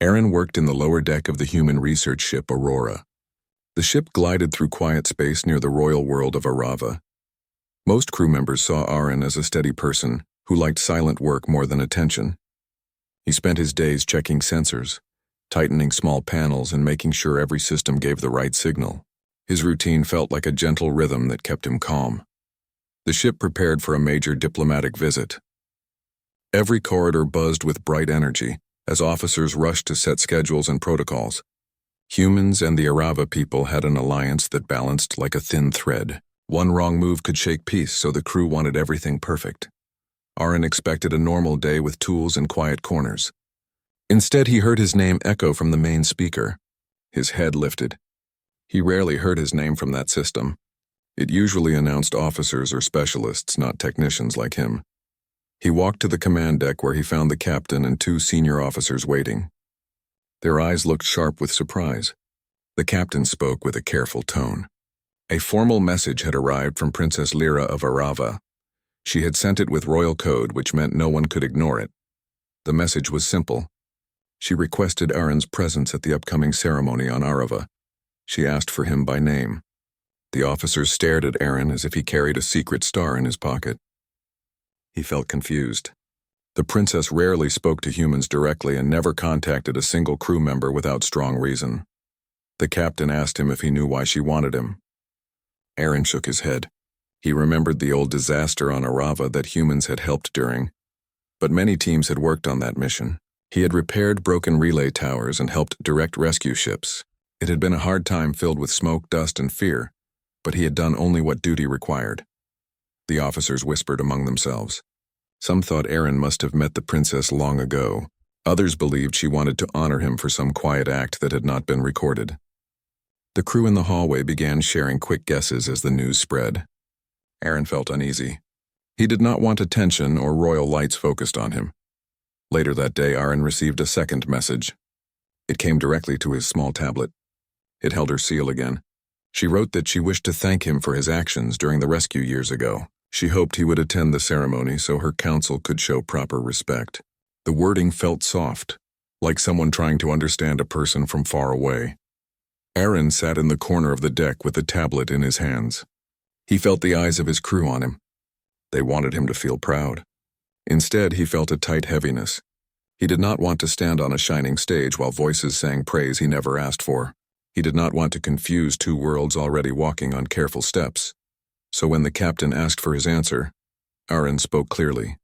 Aaron worked in the lower deck of the human research ship Aurora. The ship glided through quiet space near the royal world of Arava. Most crew members saw Aaron as a steady person who liked silent work more than attention. He spent his days checking sensors, tightening small panels and making sure every system gave the right signal. His routine felt like a gentle rhythm that kept him calm. The ship prepared for a major diplomatic visit. Every corridor buzzed with bright energy as officers rushed to set schedules and protocols. Humans and the Arava people had an alliance that balanced like a thin thread. One wrong move could shake peace, so the crew wanted everything perfect. Aaron expected a normal day with tools and quiet corners. Instead, he heard his name echo from the main speaker. His head lifted. He rarely heard his name from that system. It usually announced officers or specialists, not technicians like him. He walked to the command deck where he found the captain and two senior officers waiting. Their eyes looked sharp with surprise. The captain spoke with a careful tone. A formal message had arrived from Princess Lyra of Arava. She had sent it with royal code, which meant no one could ignore it. The message was simple. She requested Aaron's presence at the upcoming ceremony on Arava. She asked for him by name. The officers stared at Aaron as if he carried a secret star in his pocket. He felt confused. The princess rarely spoke to humans directly and never contacted a single crew member without strong reason. The captain asked him if he knew why she wanted him. Aaron shook his head. He remembered the old disaster on Arava that humans had helped during, but many teams had worked on that mission. He had repaired broken relay towers and helped direct rescue ships. It had been a hard time filled with smoke, dust, and fear, but he had done only what duty required. The officers whispered among themselves. Some thought Aaron must have met the princess long ago. Others believed she wanted to honor him for some quiet act that had not been recorded. The crew in the hallway began sharing quick guesses as the news spread. Aaron felt uneasy. He did not want attention or royal lights focused on him. Later that day, Aaron received a second message. It came directly to his small tablet. It held her seal again. She wrote that she wished to thank him for his actions during the rescue years ago. She hoped he would attend the ceremony so her council could show proper respect. The wording felt soft, like someone trying to understand a person from far away. Aaron sat in the corner of the deck with the tablet in his hands. He felt the eyes of his crew on him. They wanted him to feel proud. Instead, he felt a tight heaviness. He did not want to stand on a shining stage while voices sang praise he never asked for. He did not want to confuse two worlds already walking on careful steps. So when the captain asked for his answer, Aaron spoke clearly.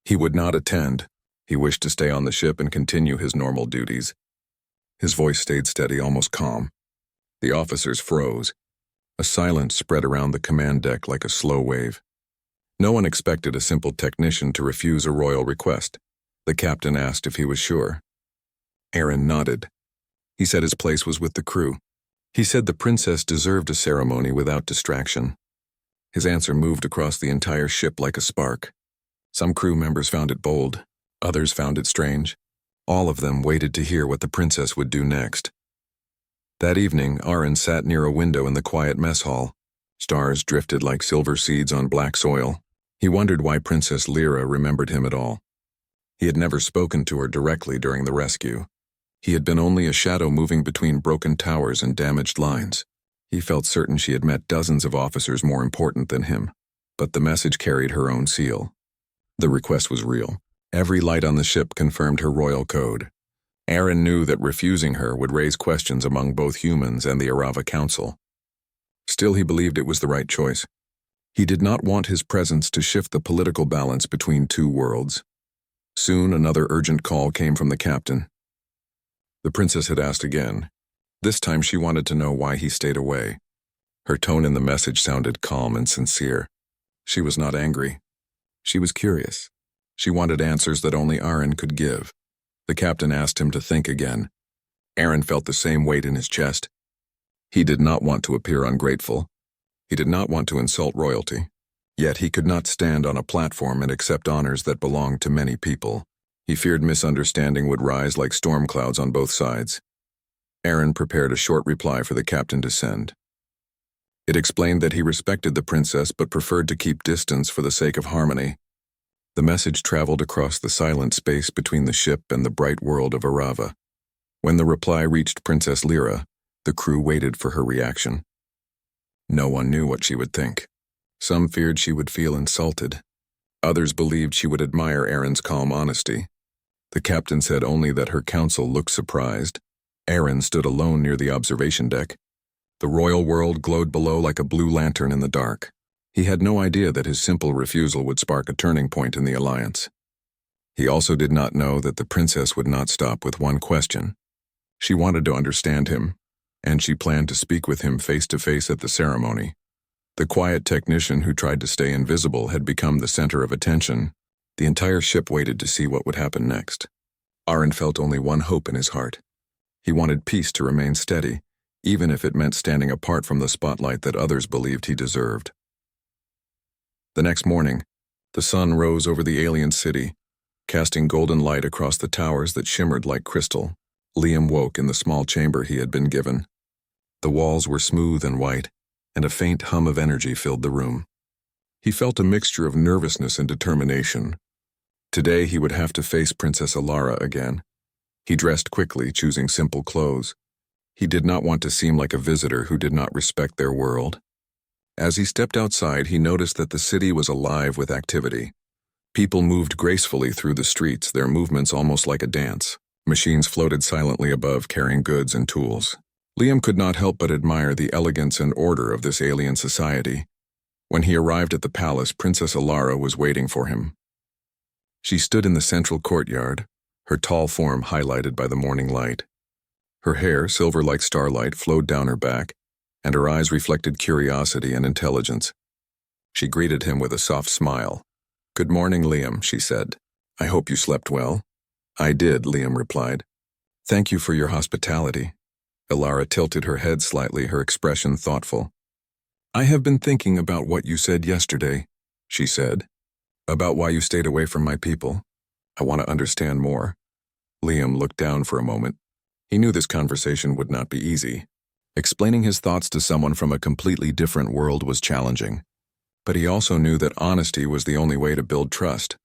He would not attend. He wished to stay on the ship and continue his normal duties. His voice stayed steady, almost calm. The officers froze. A silence spread around the command deck like a slow wave. No one expected a simple technician to refuse a royal request. The captain asked if he was sure. Aaron nodded. He said his place was with the crew. He said the princess deserved a ceremony without distraction. His answer moved across the entire ship like a spark. Some crew members found it bold. Others found it strange. All of them waited to hear what the princess would do next. That evening, Aaron sat near a window in the quiet mess hall. Stars drifted like silver seeds on black soil. He wondered why Princess Lyra remembered him at all. He had never spoken to her directly during the rescue. He had been only a shadow moving between broken towers and damaged lines. He felt certain she had met dozens of officers more important than him, but the message carried her own seal. The request was real. Every light on the ship confirmed her royal code. Aaron knew that refusing her would raise questions among both humans and the Arava Council. Still, he believed it was the right choice. He did not want his presence to shift the political balance between two worlds. Soon, another urgent call came from the captain. The princess had asked again. This time she wanted to know why he stayed away. Her tone in the message sounded calm and sincere. She was not angry. She was curious. She wanted answers that only Aaron could give. The captain asked him to think again. Aaron felt the same weight in his chest. He did not want to appear ungrateful. He did not want to insult royalty. Yet he could not stand on a platform and accept honors that belonged to many people. He feared misunderstanding would rise like storm clouds on both sides. Aaron prepared a short reply for the captain to send. It explained that he respected the princess but preferred to keep distance for the sake of harmony. The message traveled across the silent space between the ship and the bright world of Arava. When the reply reached Princess Lyra, the crew waited for her reaction. No one knew what she would think. Some feared she would feel insulted. Others believed she would admire Aaron's calm honesty. The captain said only that her counsel looked surprised. Aaron stood alone near the observation deck. The royal world glowed below like a blue lantern in the dark. He had no idea that his simple refusal would spark a turning point in the alliance. He also did not know that the princess would not stop with one question. She wanted to understand him, and she planned to speak with him face to face at the ceremony. The quiet technician who tried to stay invisible had become the center of attention. The entire ship waited to see what would happen next. Aaron felt only one hope in his heart. He wanted peace to remain steady, even if it meant standing apart from the spotlight that others believed he deserved. The next morning, the sun rose over the alien city, casting golden light across the towers that shimmered like crystal. Liam woke in the small chamber he had been given. The walls were smooth and white, and a faint hum of energy filled the room. He felt a mixture of nervousness and determination. Today he would have to face Princess Alara again. He dressed quickly, choosing simple clothes. He did not want to seem like a visitor who did not respect their world. As he stepped outside, he noticed that the city was alive with activity. People moved gracefully through the streets, their movements almost like a dance. Machines floated silently above, carrying goods and tools. Liam could not help but admire the elegance and order of this alien society. When he arrived at the palace, Princess Alara was waiting for him. She stood in the central courtyard, her tall form highlighted by the morning light. Her hair, silver like starlight, flowed down her back, and her eyes reflected curiosity and intelligence. She greeted him with a soft smile. "Good morning, Liam," she said. "I hope you slept well." "I did," Liam replied. "Thank you for your hospitality." Alara tilted her head slightly, her expression thoughtful. "I have been thinking about what you said yesterday," she said. "About why you stayed away from my people. I want to understand more." Liam looked down for a moment. He knew this conversation would not be easy. Explaining his thoughts to someone from a completely different world was challenging. But he also knew that honesty was the only way to build trust.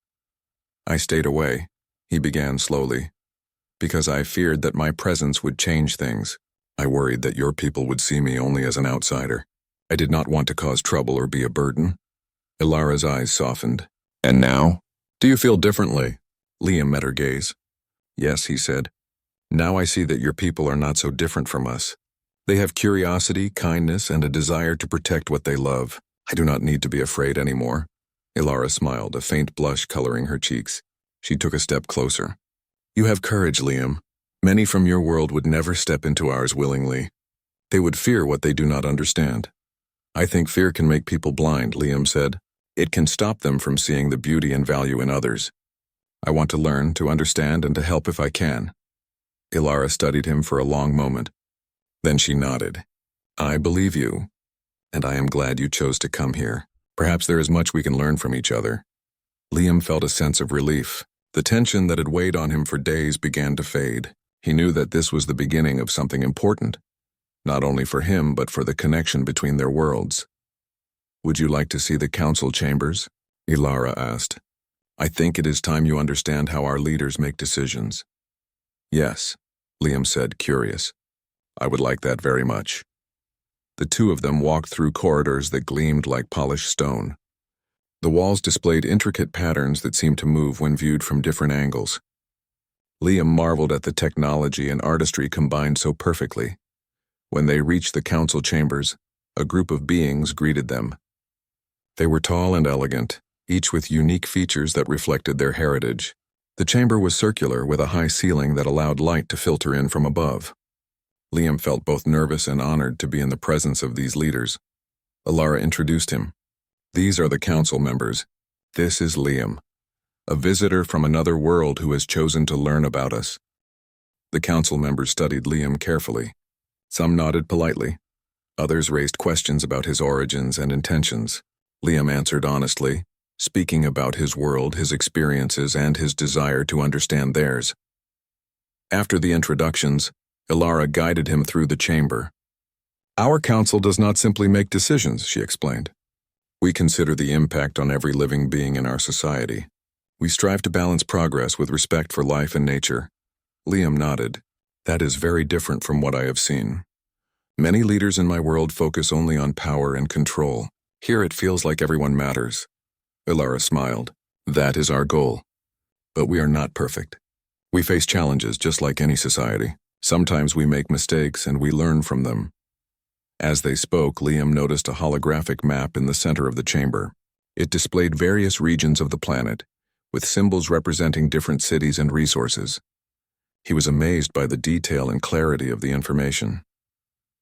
"I stayed away," he began slowly, "because I feared that my presence would change things. I worried that your people would see me only as an outsider. I did not want to cause trouble or be a burden." Ilara's eyes softened. "And now? Do you feel differently?" Liam met her gaze. "Yes," he said. "Now I see that your people are not so different from us. They have curiosity, kindness, and a desire to protect what they love. I do not need to be afraid anymore." Ilara smiled, a faint blush coloring her cheeks. She took a step closer. "You have courage, Liam. Many from your world would never step into ours willingly. They would fear what they do not understand." "I think fear can make people blind," Liam said. "It can stop them from seeing the beauty and value in others. I want to learn, to understand, and to help if I can." Ilara studied him for a long moment. Then she nodded. "I believe you, and I am glad you chose to come here. Perhaps there is much we can learn from each other." Liam felt a sense of relief. The tension that had weighed on him for days began to fade. He knew that this was the beginning of something important, not only for him but for the connection between their worlds. "Would you like to see the council chambers?" Ilara asked. "I think it is time you understand how our leaders make decisions." "Yes," Liam said, curious. "I would like that very much." The two of them walked through corridors that gleamed like polished stone. The walls displayed intricate patterns that seemed to move when viewed from different angles. Liam marveled at the technology and artistry combined so perfectly. When they reached the council chambers, a group of beings greeted them. They were tall and elegant, each with unique features that reflected their heritage. The chamber was circular, with a high ceiling that allowed light to filter in from above. Liam felt both nervous and honored to be in the presence of these leaders. Alara introduced him. "These are the council members. This is Liam, a visitor from another world who has chosen to learn about us." The council members studied Liam carefully. Some nodded politely. Others raised questions about his origins and intentions. Liam answered honestly, speaking about his world, his experiences, and his desire to understand theirs. After the introductions, Ilara guided him through the chamber. "Our council does not simply make decisions," she explained. "We consider the impact on every living being in our society. We strive to balance progress with respect for life and nature. Liam nodded. That is very different from what I have seen. Many leaders in my world focus only on power and control. Here it feels like everyone matters. Ilara smiled. That is our goal. But we are not perfect. We face challenges just like any society. Sometimes we make mistakes and we learn from them. As they spoke, Liam noticed a holographic map in the center of the chamber. It displayed various regions of the planet, with symbols representing different cities and resources. He was amazed by the detail and clarity of the information.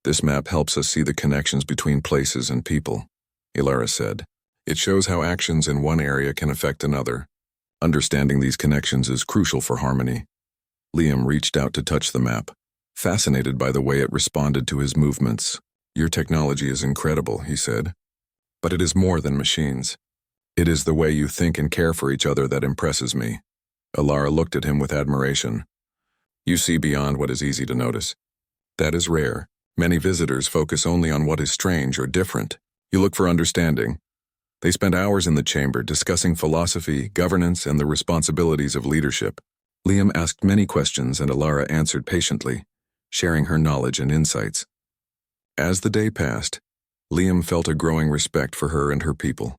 This map helps us see the connections between places and people, Ilara said. It shows how actions in one area can affect another. Understanding these connections is crucial for harmony. Liam reached out to touch the map, fascinated by the way it responded to his movements. Your technology is incredible, he said. But it is more than machines. It is the way you think and care for each other that impresses me. Ilara looked at him with admiration. You see beyond what is easy to notice. That is rare. Many visitors focus only on what is strange or different. You look for understanding. They spent hours in the chamber discussing philosophy, governance, and the responsibilities of leadership. Liam asked many questions and Ilara answered patiently, sharing her knowledge and insights. As the day passed, Liam felt a growing respect for her and her people.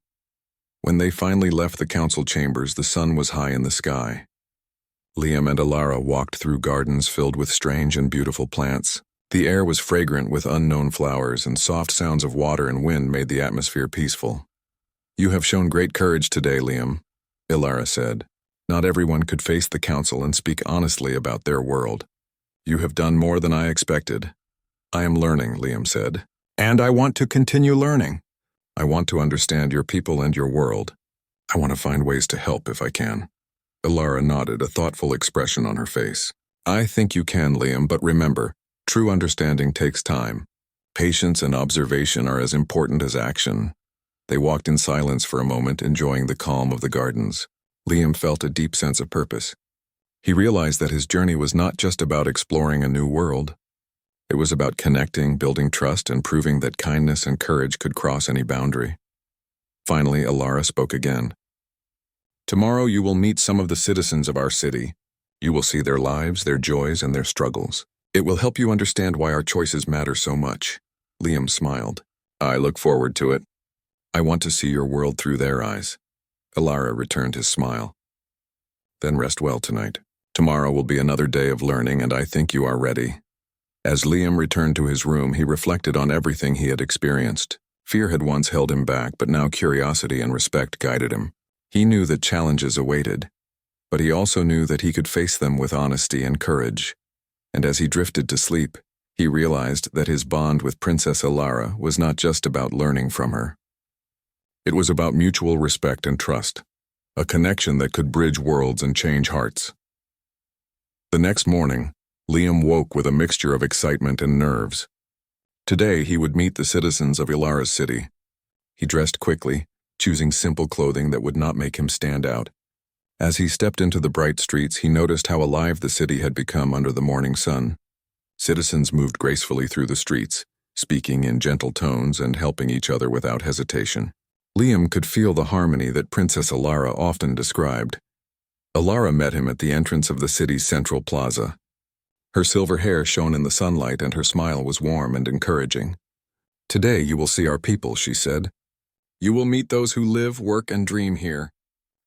When they finally left the council chambers, the sun was high in the sky. Liam and Ilara walked through gardens filled with strange and beautiful plants. The air was fragrant with unknown flowers, and soft sounds of water and wind made the atmosphere peaceful. You have shown great courage today, Liam, Ilara said. Not everyone could face the council and speak honestly about their world. You have done more than I expected. I am learning, Liam said. And I want to continue learning. I want to understand your people and your world. I want to find ways to help if I can. Ilara nodded, a thoughtful expression on her face. I think you can, Liam, but remember, true understanding takes time. Patience and observation are as important as action. They walked in silence for a moment, enjoying the calm of the gardens. Liam felt a deep sense of purpose. He realized that his journey was not just about exploring a new world. It was about connecting, building trust, and proving that kindness and courage could cross any boundary. Finally, Ilara spoke again. Tomorrow you will meet some of the citizens of our city. You will see their lives, their joys, and their struggles. It will help you understand why our choices matter so much. Liam smiled. I look forward to it. I want to see your world through their eyes. Ilara returned his smile. Then rest well tonight. Tomorrow will be another day of learning, and I think you are ready. As Liam returned to his room, he reflected on everything he had experienced. Fear had once held him back, but now curiosity and respect guided him. He knew that challenges awaited, but he also knew that he could face them with honesty and courage. And as he drifted to sleep, he realized that his bond with Princess Ilara was not just about learning from her. It was about mutual respect and trust, a connection that could bridge worlds and change hearts. The next morning, Liam woke with a mixture of excitement and nerves. Today, he would meet the citizens of Ilara's city. He dressed quickly, choosing simple clothing that would not make him stand out. As he stepped into the bright streets, he noticed how alive the city had become under the morning sun. Citizens moved gracefully through the streets, speaking in gentle tones and helping each other without hesitation. Liam could feel the harmony that Princess Ilara often described. Ilara met him at the entrance of the city's central plaza. Her silver hair shone in the sunlight and her smile was warm and encouraging. Today you will see our people, she said. You will meet those who live, work, and dream here.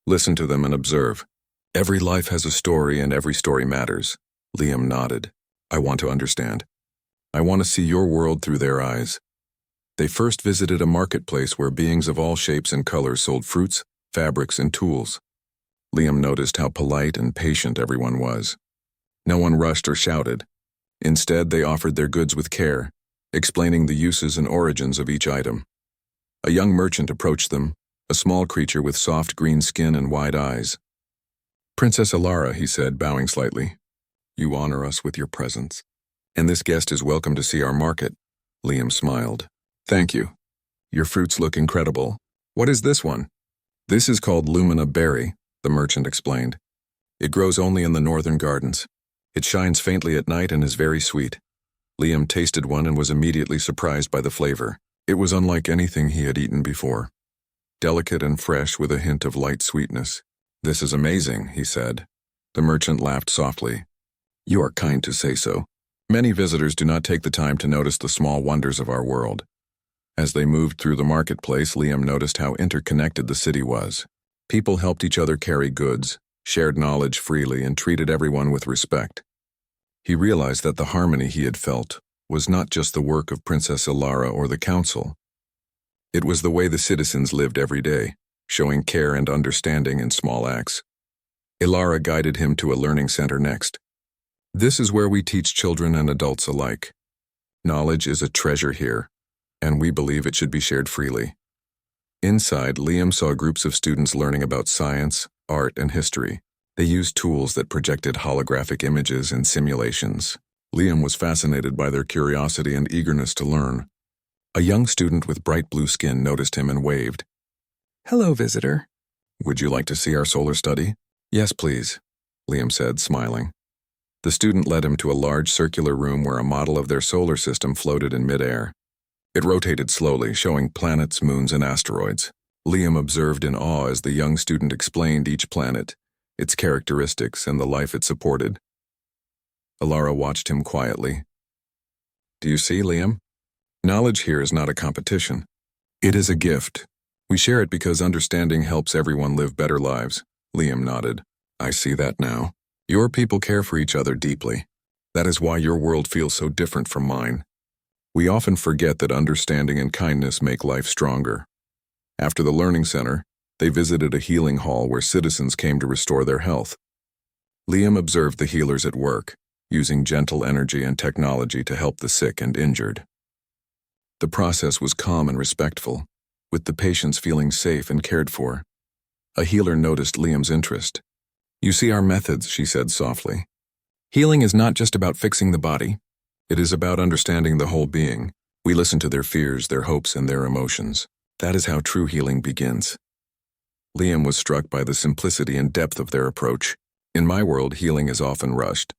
Listen to them and observe. Every life has a story and every story matters. Liam nodded. I want to understand. I want to see your world through their eyes. They first visited a marketplace where beings of all shapes and colors sold fruits, fabrics, and tools. Liam noticed how polite and patient everyone was. No one rushed or shouted. Instead, they offered their goods with care, explaining the uses and origins of each item. A young merchant approached them, a small creature with soft green skin and wide eyes. Princess Ilara, he said, bowing slightly. You honor us with your presence. And this guest is welcome to see our market. Liam smiled. Thank you. Your fruits look incredible. What is this one? This is called Lumina Berry, the merchant explained. It grows only in the northern gardens. It shines faintly at night and is very sweet. Liam tasted one and was immediately surprised by the flavor. It was unlike anything he had eaten before. Delicate and fresh with a hint of light sweetness. "This is amazing," he said. The merchant laughed softly. "You are kind to say so. Many visitors do not take the time to notice the small wonders of our world." As they moved through the marketplace, Liam noticed how interconnected the city was. People helped each other carry goods, shared knowledge freely, and treated everyone with respect. He realized that the harmony he had felt was not just the work of Princess Ilara or the council. It was the way the citizens lived every day, showing care and understanding in small acts. Ilara guided him to a learning center next. "This is where we teach children and adults alike. Knowledge is a treasure here, and we believe it should be shared freely." Inside, Liam saw groups of students learning about science, art, and history. They used tools that projected holographic images and simulations. Liam was fascinated by their curiosity and eagerness to learn. A young student with bright blue skin noticed him and waved. "Hello, visitor. Would you like to see our solar study?" "Yes, please," Liam said, smiling. The student led him to a large circular room where a model of their solar system floated in midair. It rotated slowly, showing planets, moons, and asteroids. Liam observed in awe as the young student explained each planet, its characteristics, and the life it supported. Ilara watched him quietly. "Do you see, Liam? Knowledge here is not a competition. It is a gift. We share it because understanding helps everyone live better lives." Liam nodded. "I see that now. Your people care for each other deeply. That is why your world feels so different from mine. We often forget that understanding and kindness make life stronger." After the learning center, they visited a healing hall where citizens came to restore their health. Liam observed the healers at work, using gentle energy and technology to help the sick and injured. The process was calm and respectful, with the patients feeling safe and cared for. A healer noticed Liam's interest. "You see our methods," she said softly. "Healing is not just about fixing the body. It is about understanding the whole being. We listen to their fears, their hopes, and their emotions. That is how true healing begins." Liam was struck by the simplicity and depth of their approach. "In my world, healing is often rushed.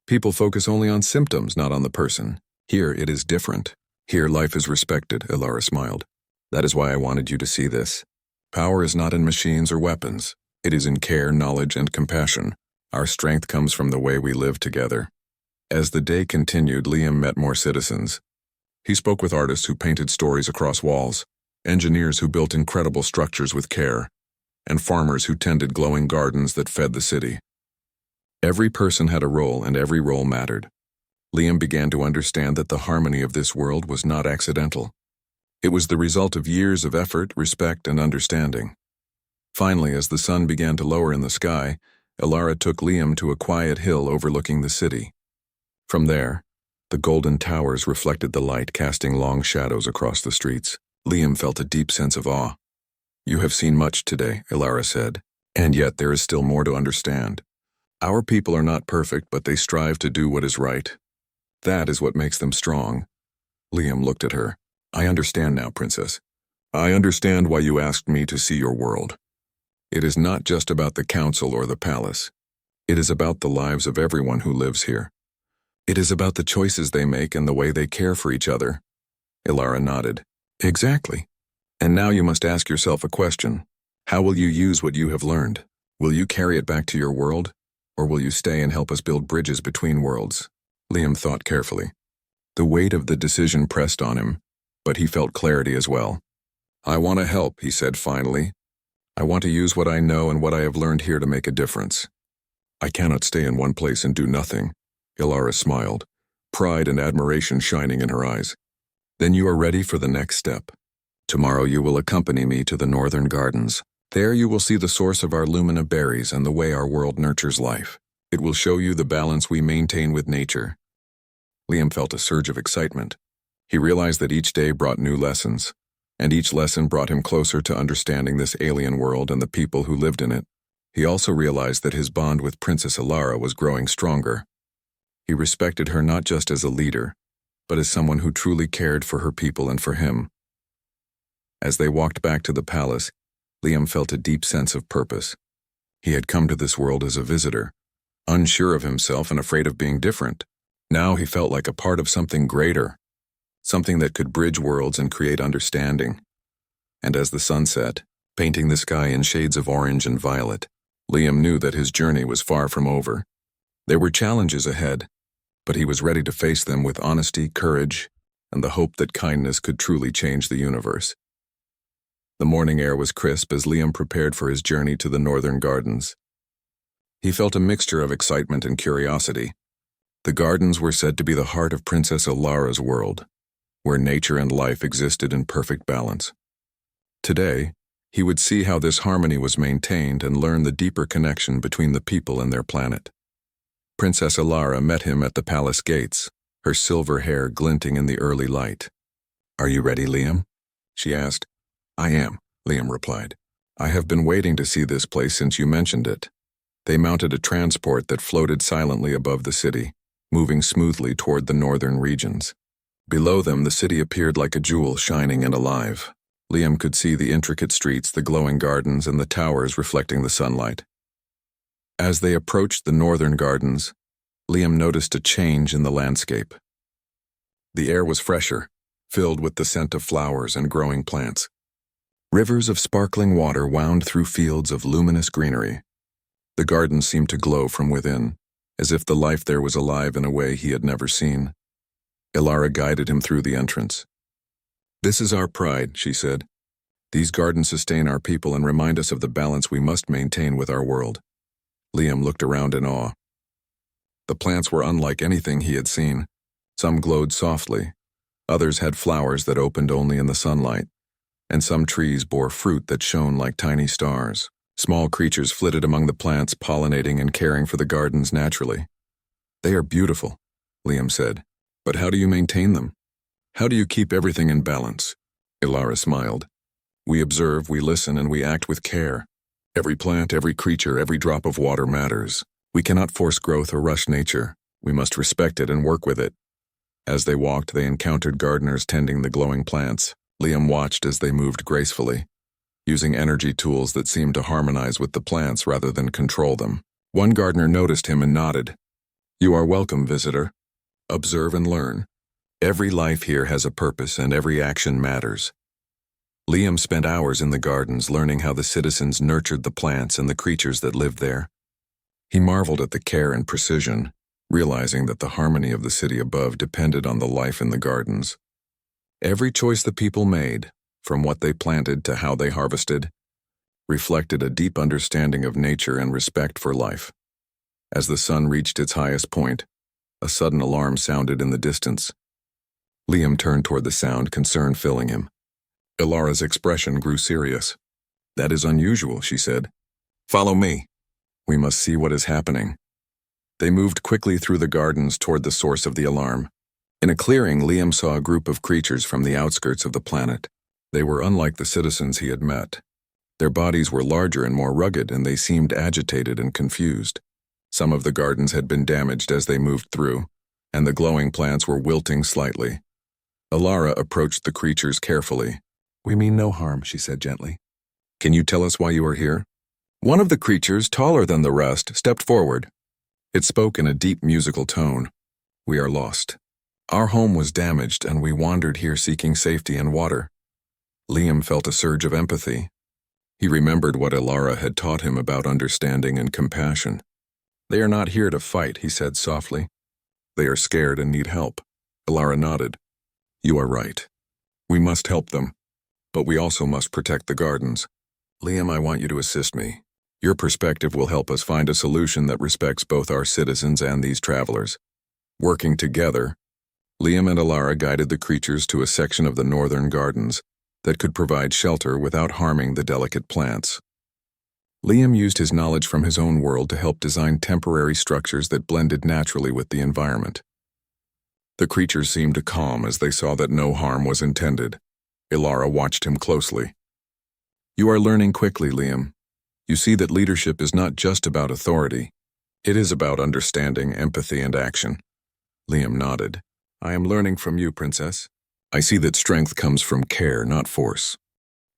People focus only on symptoms, not on the person. Here, it is different. Here, life is respected," Ilara smiled. "That is why I wanted you to see this. Power is not in machines or weapons. It is in care, knowledge, and compassion. Our strength comes from the way we live together." As the day continued, Liam met more citizens. He spoke with artists who painted stories across walls, engineers who built incredible structures with care, and farmers who tended glowing gardens that fed the city. Every person had a role, and every role mattered. Liam began to understand that the harmony of this world was not accidental. It was the result of years of effort, respect, and understanding. Finally, as the sun began to lower in the sky, Ilara took Liam to a quiet hill overlooking the city. From there, the golden towers reflected the light, casting long shadows across the streets. Liam felt a deep sense of awe. "You have seen much today," Ilara said, "and yet there is still more to understand. Our people are not perfect, but they strive to do what is right. That is what makes them strong." Liam looked at her. "I understand now, Princess. I understand why you asked me to see your world. It is not just about the council or the palace. It is about the lives of everyone who lives here. It is about the choices they make and the way they care for each other." Ilara nodded. "Exactly. And now you must ask yourself a question. How will you use what you have learned? Will you carry it back to your world? Or will you stay and help us build bridges between worlds?" Liam thought carefully. The weight of the decision pressed on him, but he felt clarity as well. "I want to help," he said finally. "I want to use what I know and what I have learned here to make a difference. I cannot stay in one place and do nothing." Ilara smiled, pride and admiration shining in her eyes. "Then you are ready for the next step. Tomorrow you will accompany me to the northern gardens. There you will see the source of our lumina berries and the way our world nurtures life. It will show you the balance we maintain with nature." Liam felt a surge of excitement. He realized that each day brought new lessons, and each lesson brought him closer to understanding this alien world and the people who lived in it. He also realized that his bond with Princess Ilara was growing stronger. He respected her not just as a leader, but as someone who truly cared for her people and for him. As they walked back to the palace, Liam felt a deep sense of purpose. He had come to this world as a visitor, unsure of himself and afraid of being different. Now he felt like a part of something greater, something that could bridge worlds and create understanding. And as the sun set, painting the sky in shades of orange and violet, Liam knew that his journey was far from over. There were challenges ahead, but he was ready to face them with honesty, courage, and the hope that kindness could truly change the universe. The morning air was crisp as Liam prepared for his journey to the northern gardens. He felt a mixture of excitement and curiosity. The gardens were said to be the heart of Princess Alara's world, where nature and life existed in perfect balance. Today, he would see how this harmony was maintained and learn the deeper connection between the people and their planet. Princess Alara met him at the palace gates, her silver hair glinting in the early light. "Are you ready, Liam?" she asked. "I am," Liam replied. "I have been waiting to see this place since you mentioned it." They mounted a transport that floated silently above the city, moving smoothly toward the northern regions. Below them, the city appeared like a jewel shining and alive. Liam could see the intricate streets, the glowing gardens, and the towers reflecting the sunlight. As they approached the northern gardens, Liam noticed a change in the landscape. The air was fresher, filled with the scent of flowers and growing plants. Rivers of sparkling water wound through fields of luminous greenery. The gardens seemed to glow from within, as if the life there was alive in a way he had never seen. Alara guided him through the entrance. "This is our pride," she said. "These gardens sustain our people and remind us of the balance we must maintain with our world." Liam looked around in awe. The plants were unlike anything he had seen. Some glowed softly, others had flowers that opened only in the sunlight, and some trees bore fruit that shone like tiny stars. Small creatures flitted among the plants, pollinating and caring for the gardens naturally. "They are beautiful," Liam said. "But how do you maintain them? How do you keep everything in balance?" Alara smiled. "We observe, we listen, and we act with care. Every plant, every creature, every drop of water matters. We cannot force growth or rush nature. We must respect it and work with it." As they walked, they encountered gardeners tending the glowing plants. Liam watched as they moved gracefully, using energy tools that seemed to harmonize with the plants rather than control them. One gardener noticed him and nodded. "You are welcome, visitor. Observe and learn. Every life here has a purpose and every action matters." Liam spent hours in the gardens learning how the citizens nurtured the plants and the creatures that lived there. He marveled at the care and precision, realizing that the harmony of the city above depended on the life in the gardens. Every choice the people made, from what they planted to how they harvested, reflected a deep understanding of nature and respect for life. As the sun reached its highest point, a sudden alarm sounded in the distance. Liam turned toward the sound, concern filling him. Alara's expression grew serious. "That is unusual," she said. "Follow me. We must see what is happening." They moved quickly through the gardens toward the source of the alarm. In a clearing, Liam saw a group of creatures from the outskirts of the planet. They were unlike the citizens he had met. Their bodies were larger and more rugged, and they seemed agitated and confused. Some of the gardens had been damaged as they moved through, and the glowing plants were wilting slightly. Alara approached the creatures carefully. "We mean no harm," she said gently. "Can you tell us why you are here?" One of the creatures, taller than the rest, stepped forward. It spoke in a deep musical tone. "We are lost. Our home was damaged, and we wandered here seeking safety and water." Liam felt a surge of empathy. He remembered what Alara had taught him about understanding and compassion. "They are not here to fight," he said softly. "They are scared and need help." Alara nodded. "You are right. We must help them, but we also must protect the gardens. Liam, I want you to assist me. Your perspective will help us find a solution that respects both our citizens and these travelers." Working together, Liam and Alara guided the creatures to a section of the northern gardens that could provide shelter without harming the delicate plants. Liam used his knowledge from his own world to help design temporary structures that blended naturally with the environment. The creatures seemed calm as they saw that no harm was intended. Alara watched him closely. "You are learning quickly, Liam. You see that leadership is not just about authority. It is about understanding, empathy, and action." Liam nodded. "I am learning from you, Princess. I see that strength comes from care, not force."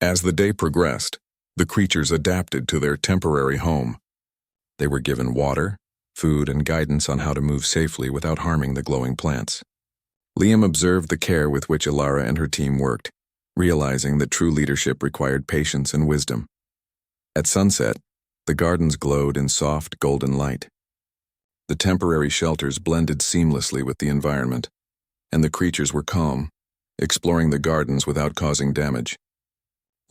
As the day progressed, the creatures adapted to their temporary home. They were given water, food, and guidance on how to move safely without harming the glowing plants. Liam observed the care with which Alara and her team worked, realizing that true leadership required patience and wisdom. At sunset, The gardens glowed in soft, golden light. The temporary shelters blended seamlessly with the environment, and the creatures were calm, exploring the gardens without causing damage.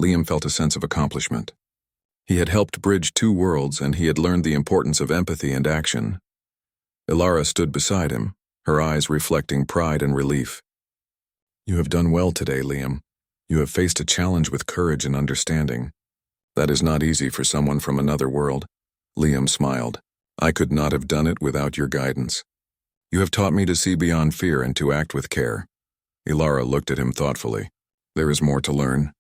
Liam felt a sense of accomplishment. He had helped bridge two worlds, and he had learned the importance of empathy and action. Ilara stood beside him, her eyes reflecting pride and relief. "You have done well today, Liam. You have faced a challenge with courage and understanding. That is not easy for someone from another world." Liam smiled. "I could not have done it without your guidance. You have taught me to see beyond fear and to act with care." Ilara looked at him thoughtfully. "There is more to learn.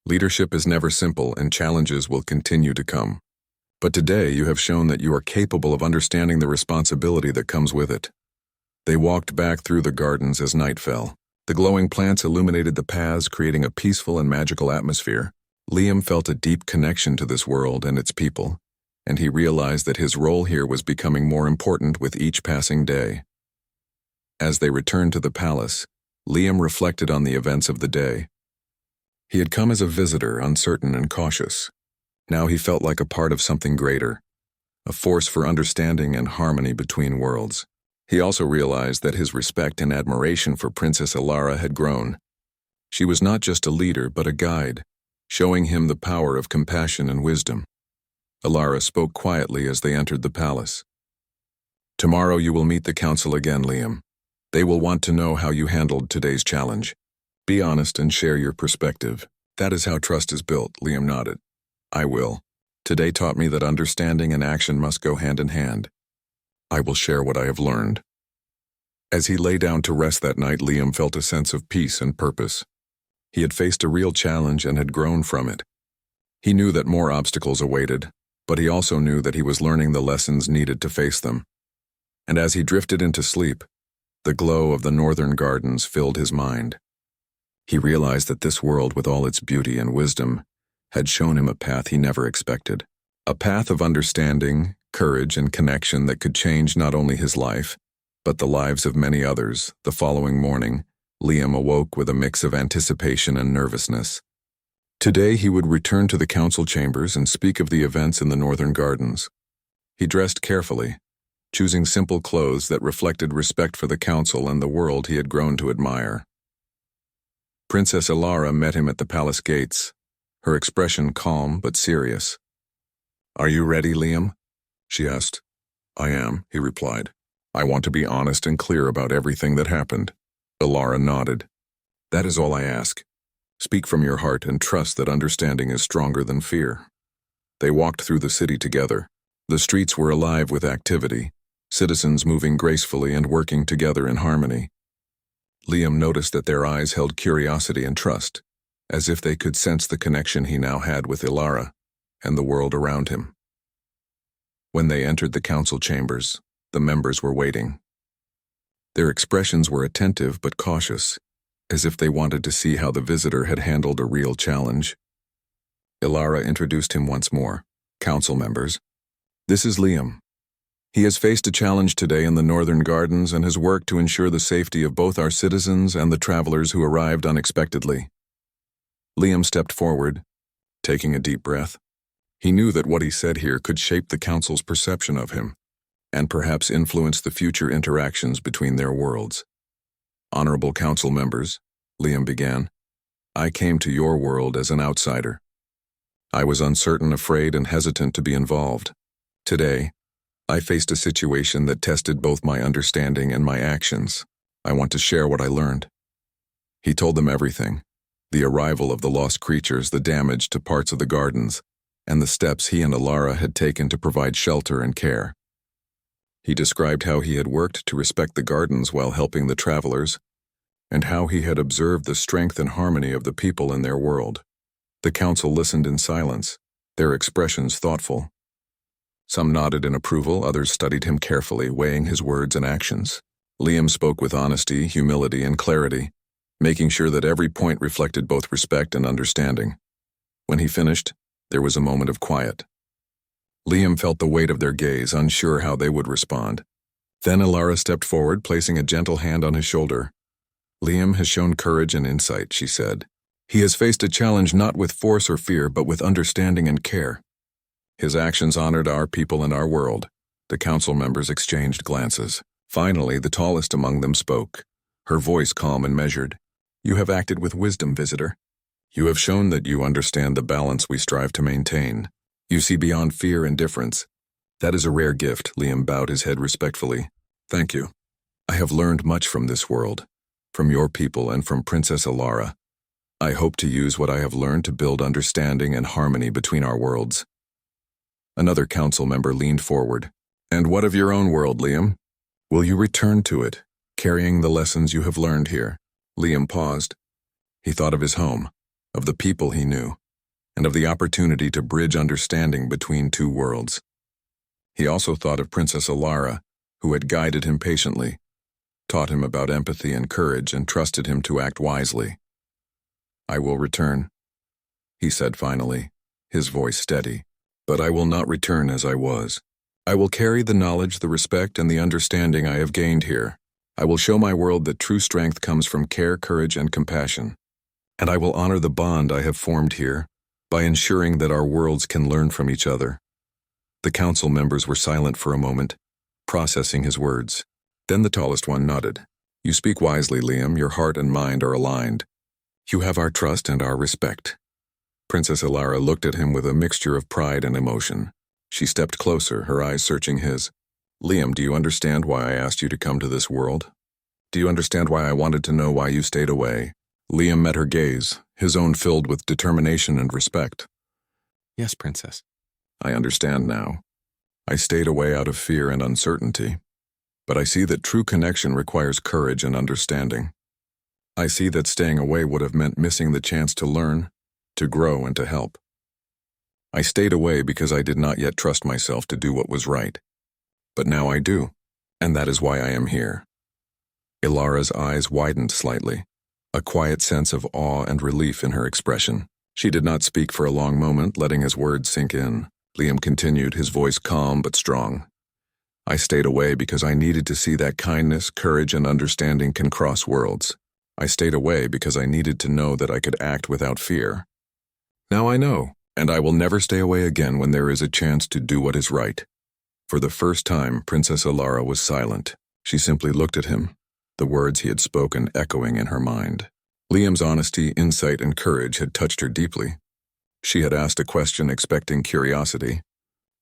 Leadership is never simple, and challenges will continue to come. But today you have shown that you are capable of understanding the responsibility that comes with it." They walked back through the gardens as night fell. The glowing plants illuminated the paths, creating a peaceful and magical atmosphere. Liam felt a deep connection to this world and its people, and he realized that his role here was becoming more important with each passing day. As they returned to the palace, Liam reflected on the events of the day. He had come as a visitor, uncertain and cautious. Now he felt like a part of something greater, a force for understanding and harmony between worlds. He also realized that his respect and admiration for Princess Ilara had grown. She was not just a leader, but a guide, showing him the power of compassion and wisdom. Ilara spoke quietly as they entered the palace. "Tomorrow you will meet the council again, Liam. They will want to know how you handled today's challenge. Be honest and share your perspective." "That is how trust is built," Liam nodded. "I will. Today taught me that understanding and action must go hand in hand. I will share what I have learned." As he lay down to rest that night, Liam felt a sense of peace and purpose. He had faced a real challenge and had grown from it. He knew that more obstacles awaited, but he also knew that he was learning the lessons needed to face them. And as he drifted into sleep, the glow of the northern gardens filled his mind. He realized that this world, with all its beauty and wisdom, had shown him a path he never expected. A path of understanding, courage, and connection that could change not only his life, but the lives of many others. The following morning, Liam awoke with a mix of anticipation and nervousness. Today he would return to the council chambers and speak of the events in the northern gardens. He dressed carefully, choosing simple clothes that reflected respect for the council and the world he had grown to admire. Princess Ilara met him at the palace gates, her expression calm but serious. "Are you ready, Liam?" she asked. "I am," he replied. "I want to be honest and clear about everything that happened." Ilara nodded. "That is all I ask. Speak from your heart and trust that understanding is stronger than fear." They walked through the city together. The streets were alive with activity, citizens moving gracefully and working together in harmony. Liam noticed that their eyes held curiosity and trust, as if they could sense the connection he now had with Ilara and the world around him. When they entered the council chambers, the members were waiting. Their expressions were attentive but cautious, as if they wanted to see how the visitor had handled a real challenge. Ilara introduced him once more. "Council members, this is Liam. He has faced a challenge today in the northern gardens and has worked to ensure the safety of both our citizens and the travelers who arrived unexpectedly." Liam stepped forward, taking a deep breath. He knew that what he said here could shape the council's perception of him, and perhaps influence the future interactions between their worlds. "Honorable council members," Liam began, "I came to your world as an outsider. I was uncertain, afraid, and hesitant to be involved. Today, I faced a situation that tested both my understanding and my actions. I want to share what I learned." He told them everything: the arrival of the lost creatures, the damage to parts of the gardens, and the steps he and Ilara had taken to provide shelter and care. He described how he had worked to respect the gardens while helping the travelers, and how he had observed the strength and harmony of the people in their world. The council listened in silence, their expressions thoughtful. Some nodded in approval, others studied him carefully, weighing his words and actions. Liam spoke with honesty, humility, and clarity, making sure that every point reflected both respect and understanding. When he finished, there was a moment of quiet. Liam felt the weight of their gaze, unsure how they would respond. Then Ilara stepped forward, placing a gentle hand on his shoulder. "Liam has shown courage and insight," she said. "He has faced a challenge not with force or fear, but with understanding and care. His actions honored our people and our world. The council members exchanged glances. Finally, the tallest among them spoke, her voice calm and measured. You have acted with wisdom, visitor. You have shown that you understand the balance we strive to maintain. You see beyond fear and difference. That is a rare gift. Liam bowed his head respectfully. Thank you. I have learned much from this world, from your people and from Princess Alara. I hope to use what I have learned to build understanding and harmony between our worlds. Another council member leaned forward. And what of your own world, Liam? Will you return to it, carrying the lessons you have learned here? Liam paused. He thought of his home, of the people he knew, and of the opportunity to bridge understanding between two worlds. He also thought of Princess Alara, who had guided him patiently, taught him about empathy and courage, and trusted him to act wisely. I will return, he said finally, his voice steady. But I will not return as I was. I will carry the knowledge, the respect, and the understanding I have gained here. I will show my world that true strength comes from care, courage, and compassion. And I will honor the bond I have formed here by ensuring that our worlds can learn from each other. The council members were silent for a moment, processing his words. Then the tallest one nodded. You speak wisely, Liam. Your heart and mind are aligned. You have our trust and our respect. Princess Alara looked at him with a mixture of pride and emotion. She stepped closer, her eyes searching his. Liam, do you understand why I asked you to come to this world? Do you understand why I wanted to know why you stayed away? Liam met her gaze, his own filled with determination and respect. Yes, Princess. I understand now. I stayed away out of fear and uncertainty. But I see that true connection requires courage and understanding. I see that staying away would have meant missing the chance to learn, to grow, and to help. I stayed away because I did not yet trust myself to do what was right. But now I do, and that is why I am here. Ilara's eyes widened slightly, a quiet sense of awe and relief in her expression. She did not speak for a long moment, letting his words sink in. Liam continued, his voice calm but strong. I stayed away because I needed to see that kindness, courage, and understanding can cross worlds. I stayed away because I needed to know that I could act without fear. Now I know, and I will never stay away again when there is a chance to do what is right. For the first time, Princess Alara was silent. She simply looked at him, the words he had spoken echoing in her mind. Liam's honesty, insight, and courage had touched her deeply. She had asked a question expecting curiosity,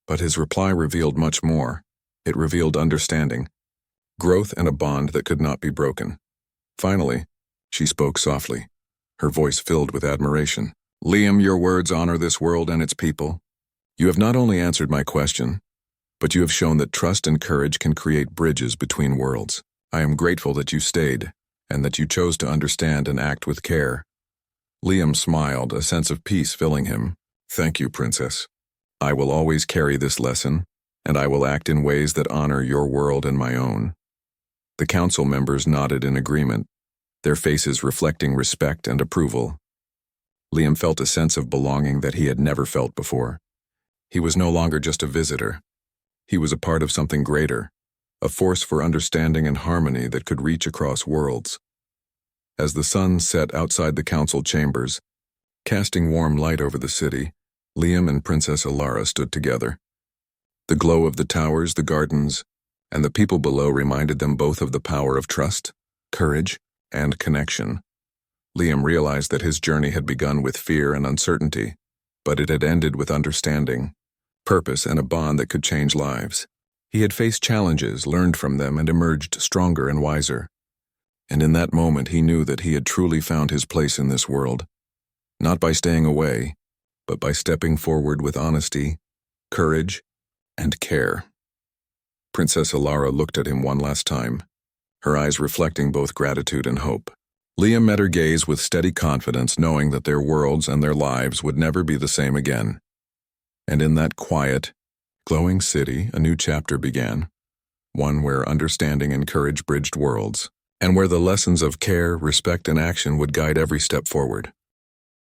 but his reply revealed much more. It revealed understanding, growth, and a bond that could not be broken. Finally, she spoke softly, her voice filled with admiration. Liam, your words honor this world and its people. You have not only answered my question, but you have shown that trust and courage can create bridges between worlds. I am grateful that you stayed, and that you chose to understand and act with care. Liam smiled, a sense of peace filling him. Thank you, Princess. I will always carry this lesson, and I will act in ways that honor your world and my own. The council members nodded in agreement, their faces reflecting respect and approval. Liam felt a sense of belonging that he had never felt before. He was no longer just a visitor. He was a part of something greater, a force for understanding and harmony that could reach across worlds. As the sun set outside the council chambers, casting warm light over the city, Liam and Princess Alara stood together. The glow of the towers, the gardens, and the people below reminded them both of the power of trust, courage, and connection. Liam realized that his journey had begun with fear and uncertainty, but it had ended with understanding, purpose, and a bond that could change lives. He had faced challenges, learned from them, and emerged stronger and wiser. And in that moment he knew that he had truly found his place in this world, not by staying away, but by stepping forward with honesty, courage, and care. Princess Alara looked at him one last time, her eyes reflecting both gratitude and hope. Liam met her gaze with steady confidence, knowing that their worlds and their lives would never be the same again. And in that quiet, glowing city, a new chapter began, one where understanding and courage bridged worlds, and where the lessons of care, respect, and action would guide every step forward.